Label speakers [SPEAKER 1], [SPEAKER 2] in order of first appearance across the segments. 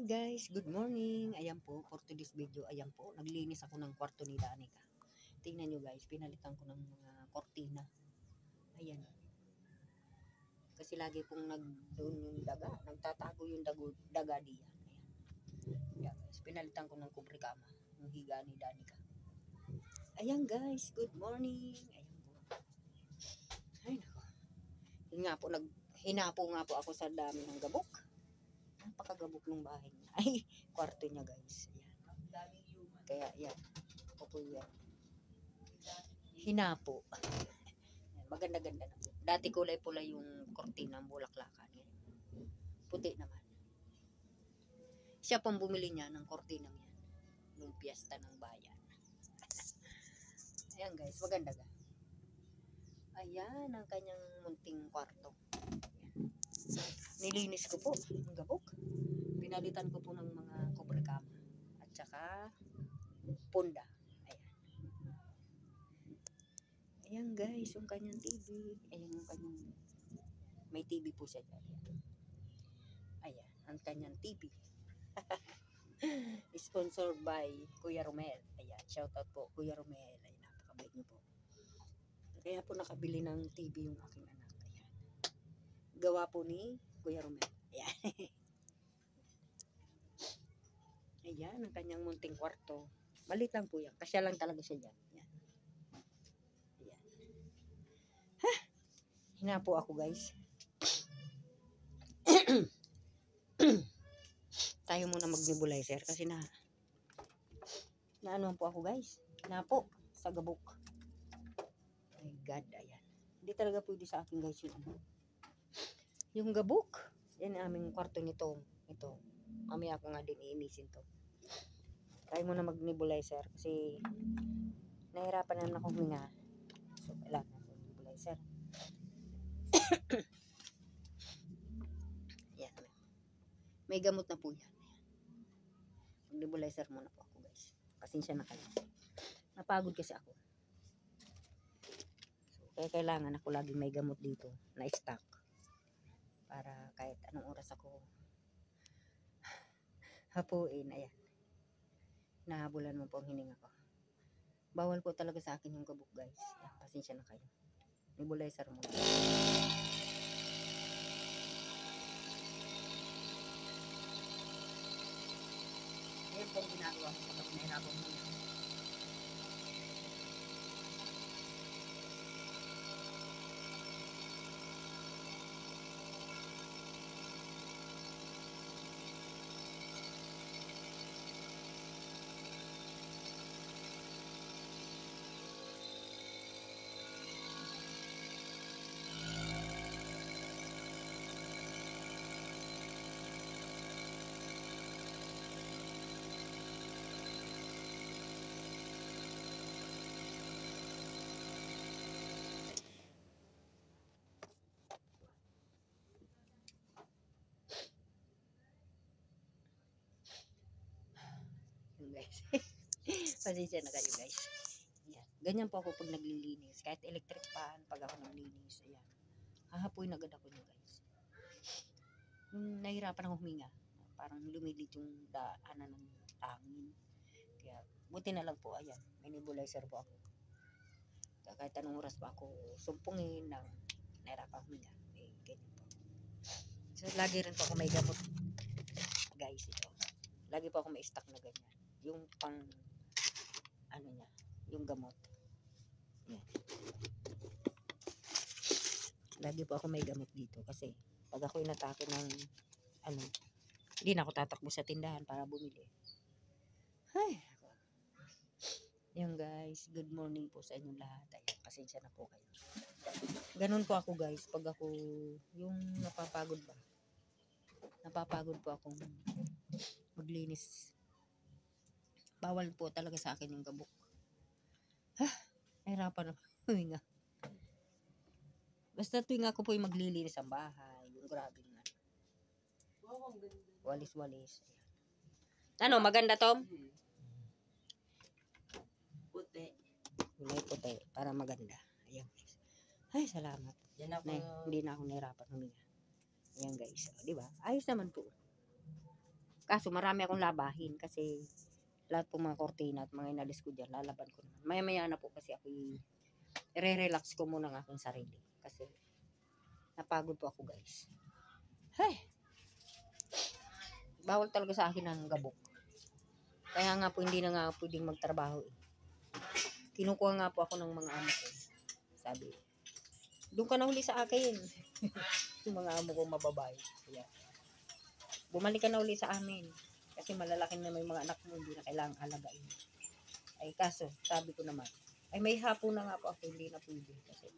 [SPEAKER 1] Guys, good morning. Ayan po, for today's video, ayan po, naglinis ako ng kwarto ni Danica. Tingnan nyo guys, pinalitan ko ng mga kortina. Ayan. Kasi lagi pong doon yung daga, nagtatago yung daga diyan. Ayan. Ayan guys, pinalitan ko ng kubre kama, yung higa ni Danica. Ayan guys, good morning. Ayan po. Ay nako. Hinapo nga po ako sa dami ng gabok. Napakagabok ng bahay niya. Ay, kwarto niya guys. Ayan. Kaya yan. Ako po yan. Hinapo. Maganda-ganda na po. Dati kulay pula yung kortina ng bulaklakan. Puti naman. Siya pang bumili niya ng kortinang yan. Nung piyesta ng bayan. Ayan guys, maganda ga. Ayan ang kanyang munting kwarto. Ayan. Nilinis ko po ang gabok. Pinalitan ko po ng mga kubre kama. At saka punda. Ayan guys, yung kanyang TV. Ayan yung kanyang, may TV po siya dyan. Ayan, ang kanyang TV. Sponsored by Kuya Romel. Ayan, shoutout po Kuya Romel. Ayan, napakabait niyo po. Kaya po nakabili ng TV yung aking anak. Ayan. Gawa po ni Kuya Romel. Ayan. Ayan, ang kanyang munting kwarto. Malit lang po yan. Kasya lang talaga siya dyan. Ayan. Ayan. Ha! Hinapo ako guys. Tayo muna mag-nebulizer kasi na ano po ako guys. Hinapo sa gabok. My God, ayan. Hindi talaga pwede sa akin guys yung gabok. Yan ang aming kwarto nito. Ito. Mamaya ako nga din iinisin to. Tayo muna mag-nebulizer kasi nahirapan naman ako huminga. So, kailangan ako nebulizer. Yan. May gamot na po yan. Mag-nebulizer muna po ako guys. Pasensya na kayo. Napagod kasi ako. So, kaya kailangan ako lagi may gamot dito na stock. Para kahit anong oras ako hapuin. Ayan. Nahabulan mo po ang hininga ko. Bawal po talaga sa akin yung gabok guys. Ayan, pasensya na kayo. Nebulizer muna. Ayan po ang ginagawa ko kapag nahirapan mo yan. Guys. Pasensya na kayo guys. Ayan. Ganyan po ako pag naglilinis. Kahit electric pan pag ako naglilinis. Ayan. Hahapoy na agad ako nyo guys. Nahirapan ako huminga. Parang lumilit yung daanan ng tangin. Kaya buti na lang po. Ayan. May nebulizer po ako. Kaya kahit anong oras pa ako sumpungin ng nahirapan huminga. Eh, ganyan po. So lagi rin po ako may gamot. Guys ito. Lagi po ako may stock na ganyan. Yung pang ano niya, yung gamot. Yan. Lagi po ako may gamot dito kasi pag ako inatake ng ano, hindi na ako tatakbo sa tindahan para bumili. Ay, ako. Yan guys, good morning po sa inyong lahat. Ayan, pasensya na po kayo. Ganun po ako guys, pag ako yung napapagod ba. Napapagod po akong maglinis. Bawal po talaga sa akin yung gabok. Ha? Nahirapan ako huminga. Basta tuwing ako po yung maglilinis ang bahay. Yung grabe nga. Walis-walis. Ano, maganda Tom? Puti. Kulay puti. Para maganda. Ayan guys. Ay, salamat. Hindi na ako nahirapan huminga. Ayan guys. O, diba? Ayos naman po. Kaso marami akong labahin kasi lahat po mga kortina at mga inalis ko dyan, lalaban ko naman. Maya-maya na po kasi ako i-relax ko muna ng aking sarili. Kasi napagod po ako guys. Hey! Bawal talaga sa akin ang gabok. Kaya nga po hindi na nga pwedeng magtrabaho eh. Kinukuha nga po ako ng mga amo ko. Sabi, doon ka na huli sa akin. Yung mga amo ko mababae. Kaya, bumalik ka na uli sa amin. Kasi malalaki na may mga anak mo, hindi na kailangang alagain. Ay kaso, sabi ko naman, ay may hapon na nga po ako, hindi na pwede. Kasi,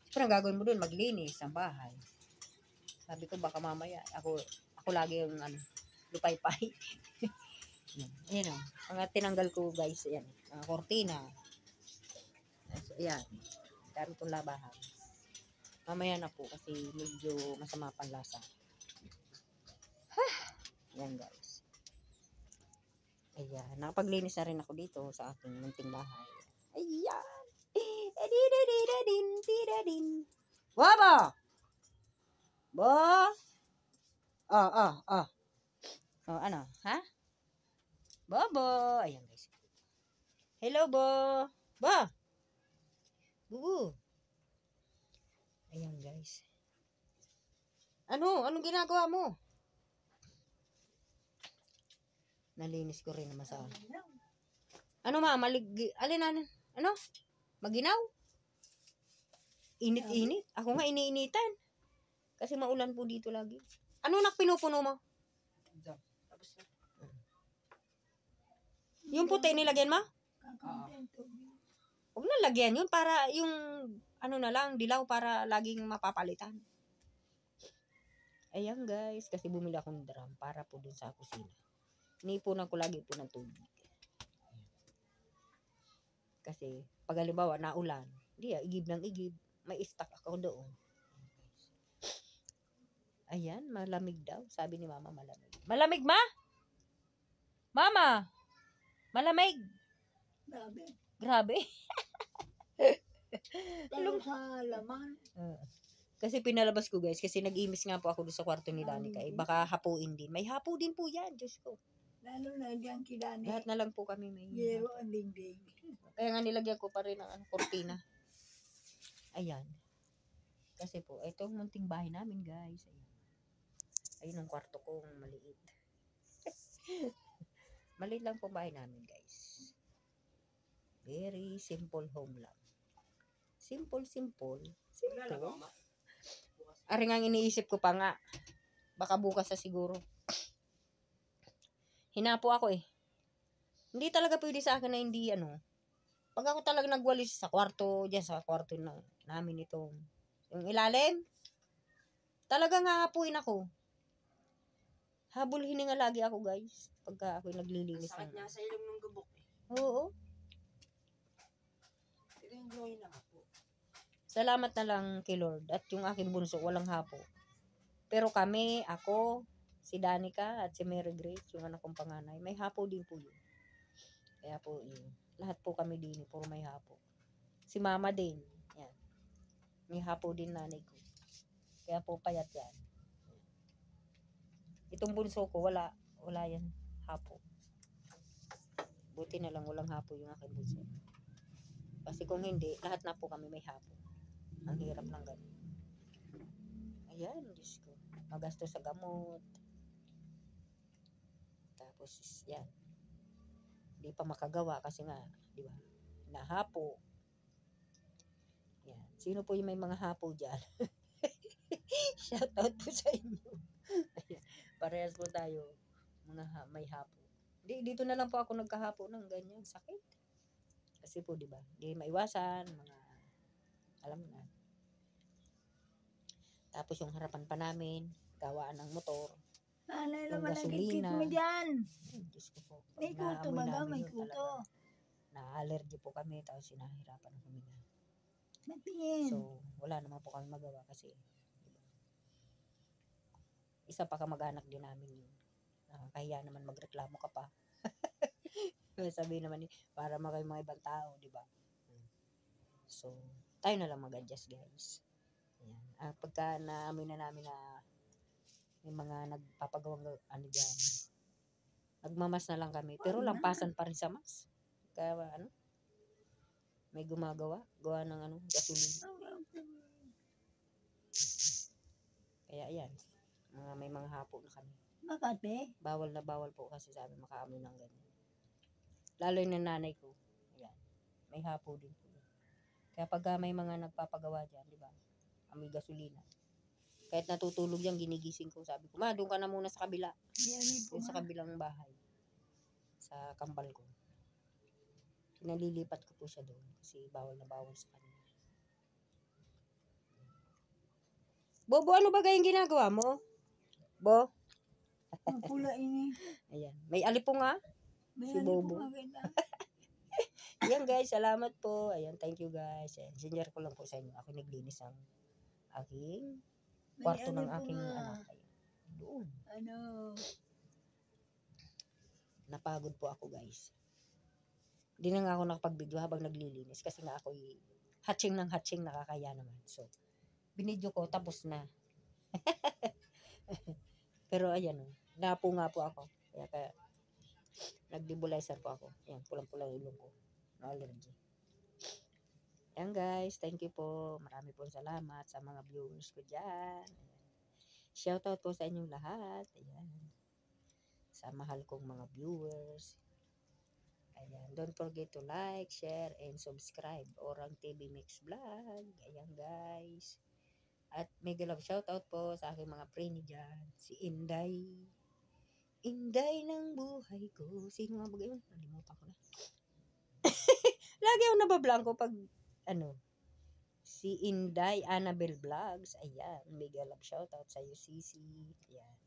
[SPEAKER 1] parang gagawin mo doon, maglinis ng bahay. Sabi ko, baka mamaya, ako lagi yung lupay-pay. Ayan o, mga tinanggal ko guys, ayan, mga kortina. So, ayan, dami kong labahan. Mamaya na po, kasi medyo masama pang lasa. Ayan guys. Ayan, nakapaglinis na rin ako dito sa aking munting bahay. Ayan. Waba! Bo! Oh, ano? Ha? Bobo! Ayan guys. Hello, Bo! Bo! Bubu! Ayan guys. Anong ginagawa mo? Nalinis ko rin naman sa ano alin ano? Maginaw? Init-init. Ako nga iniinitan. Kasi maulan po dito lagi. Ano pinupuno mo? Tapos na. Yung puti nilagyan mo? Huwag na lagyan yun para yung ano na lang, dilaw para laging mapapalitan. Ayan guys, kasi bumili akong drum para po dun sa kusina. Iniipunan ko lagi po ng tubig. Kasi pag halimbawa naulan, hindi igib ng igib. May stock ako doon. Ayan, malamig daw. Sabi ni mama malamig. Malamig ma? Mama! Malamig! Grabe.
[SPEAKER 2] Lalo sa laman.
[SPEAKER 1] Kasi pinalabas ko guys, kasi nag-imis nga po ako doon sa kwarto ni Danica. Baka hapuin din. May hapo din po yan, Diyos ko.
[SPEAKER 2] Lalo na diyan kidani.
[SPEAKER 1] Lahat na lang po kami may
[SPEAKER 2] Yero ang dingding.
[SPEAKER 1] Kaya nga nilagyan ko pa rin ang kortina. Ayan. Kasi po, ito ang munting bahay namin guys. Ayan. Ayun ang kwarto kong maliit. Maliit lang po bahay namin guys. Very simple home lang. Simple. Ari nga iniisip ko pa nga. Baka bukas na siguro. Hinapo ako eh. Hindi talaga pwede sa akin na hindi pag ako talaga nagwalis sa kwarto, dyan sa kwarto namin itong, yung ilalim, talagang hahapuin ako. Habol hininga lagi ako guys. Pagka ako naglilinis.
[SPEAKER 3] Sakit niya sa ilong ng gubok eh.
[SPEAKER 1] Oo.
[SPEAKER 3] Ito yung drawing na po.
[SPEAKER 1] Salamat na lang kay Lord. At yung aking bunso, walang hapo. Pero kami, ako, si Danica at si Mary Grace, yung anak kong panganay, may hapo din po yun. Kaya po yun. Lahat po kami din, puro may hapo. Si mama din. Yan. May hapo din nanay ko. Kaya po payat yan. Itong bunso ko, wala yan hapo. Buti na lang walang hapo yung aking bunso. Kasi kung hindi, lahat na po kami may hapo. Ang hirap ng ganun. Ayan, Diyos ko. Magasto sa gamot. Tapos, yan. Hindi pa makagawa kasi nga, di ba? Nahapo. Yan. Sino po yung may mga hapo dyan? Shout out po sa inyo. Ayan. Parehas po tayo. May hapo. Dito na lang po ako nagkahapo ng ganyan. Sakit. Kasi po, di ba? Hindi maiwasan. Alam mo na. Tapos yung harapan pa namin, gawaan ng motor.
[SPEAKER 2] Alay
[SPEAKER 1] Yung
[SPEAKER 2] naman nagkikit
[SPEAKER 1] gasolina.
[SPEAKER 2] mo dyan.
[SPEAKER 1] Diyos ko po.
[SPEAKER 2] May kuto baga, may kuto.
[SPEAKER 1] Na-allergy po kami, tapos sinahirapan kami na.
[SPEAKER 2] Natingin.
[SPEAKER 1] So, wala naman po kami magawa kasi diba? Isa pa kamag-anak din namin yun. Nakakahiya naman magreklamo ka pa. Sabi naman para makay mga ibang tao, di ba? So, tayo na lang mag-adjust guys. Ayan. Pagka naamoy na namin na may mga nagpapagawang dyan, Nagmamas na lang kami. Pero
[SPEAKER 2] Wag na.
[SPEAKER 1] lampasan pa rin sa mas. Kaya ano, may gumagawa. Gawa ng ano, gasolina. Kaya ayan. May mga hapo na kami.
[SPEAKER 2] Makati.
[SPEAKER 1] Bawal na bawal po kasi sabi makaamoy ng ganyan. Lalo yung nanay ko. Ayan. May hapo din po. Kaya pag may mga nagpapagawa dyan, di ba? Amoy gasolina. Kahit natutulog yan, ginigising ko. Sabi ko, ma, doon ka na muna sa kabila.
[SPEAKER 2] Yan po
[SPEAKER 1] Doon sa
[SPEAKER 2] nga.
[SPEAKER 1] kabilang bahay. Sa kambal ko. Nalilipat ko po siya doon. Kasi bawal na bawal sa kanya. Bobo, ano ba gayong ginagawa mo? Bo?
[SPEAKER 2] Ang pula ini.
[SPEAKER 1] Ayan. May alipong nga.
[SPEAKER 2] May
[SPEAKER 1] Si
[SPEAKER 2] ano po
[SPEAKER 1] Bobo.
[SPEAKER 2] nga kita.
[SPEAKER 1] Ayan guys, salamat po. Ayan, thank you guys. Ayan, sinyer ko lang po sa inyo. Ako naglinis ang aking
[SPEAKER 2] May
[SPEAKER 1] kwarto
[SPEAKER 2] ano
[SPEAKER 1] ng
[SPEAKER 2] po
[SPEAKER 1] aking
[SPEAKER 2] nga.
[SPEAKER 1] anak. Ayan. Doon.
[SPEAKER 2] Ano.
[SPEAKER 1] Napagod po ako guys. Hindi na nga ako nakapag-video habang naglilinis. Kasi nga ako'y hatching ng hatching, nakakaya naman. So, binidyo ko, tapos na. Pero ayan o, napo nga po ako. Kaya nag-nebulizer po ako. Ayan, pulang-pulang ilong ko. No allergy. Ayan guys, thank you po. Marami pong salamat sa mga viewers ko dyan. Ayan. Shoutout po sa inyong lahat. Ayan. Sa mahal kong mga viewers. Ayan. Don't forget to like, share, and subscribe. Orang TV Mix Vlog. Ayan guys. At mega love shoutout po sa aking mga preni dyan. Si Inday. Inday ng buhay ko. Sino nga ba yun? Nalimutan ko na. Lagi ako nabablanko pag ano. Si Inday Annabel Vlogs. Ayan. Mega love shoutout sa iyo, Sisi. Ayan.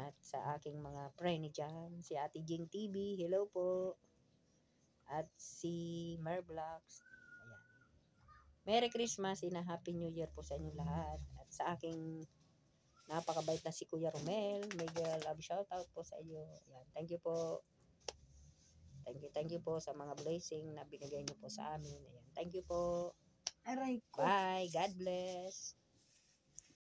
[SPEAKER 1] At sa aking mga preni dyan. Si Ate Jing TV. Hello po. At si Mer Vlogs. Ayan. Merry Christmas and Happy New Year po sa inyong lahat. At sa aking napakabait na si Kuya Romel. Mega love shoutout po sa iyo. Ayan. Thank you po. Thank you po sa mga blessing na binigay niyo po sa amin. Ayan. Thank you po.
[SPEAKER 2] Aray ko.
[SPEAKER 1] Bye. God bless.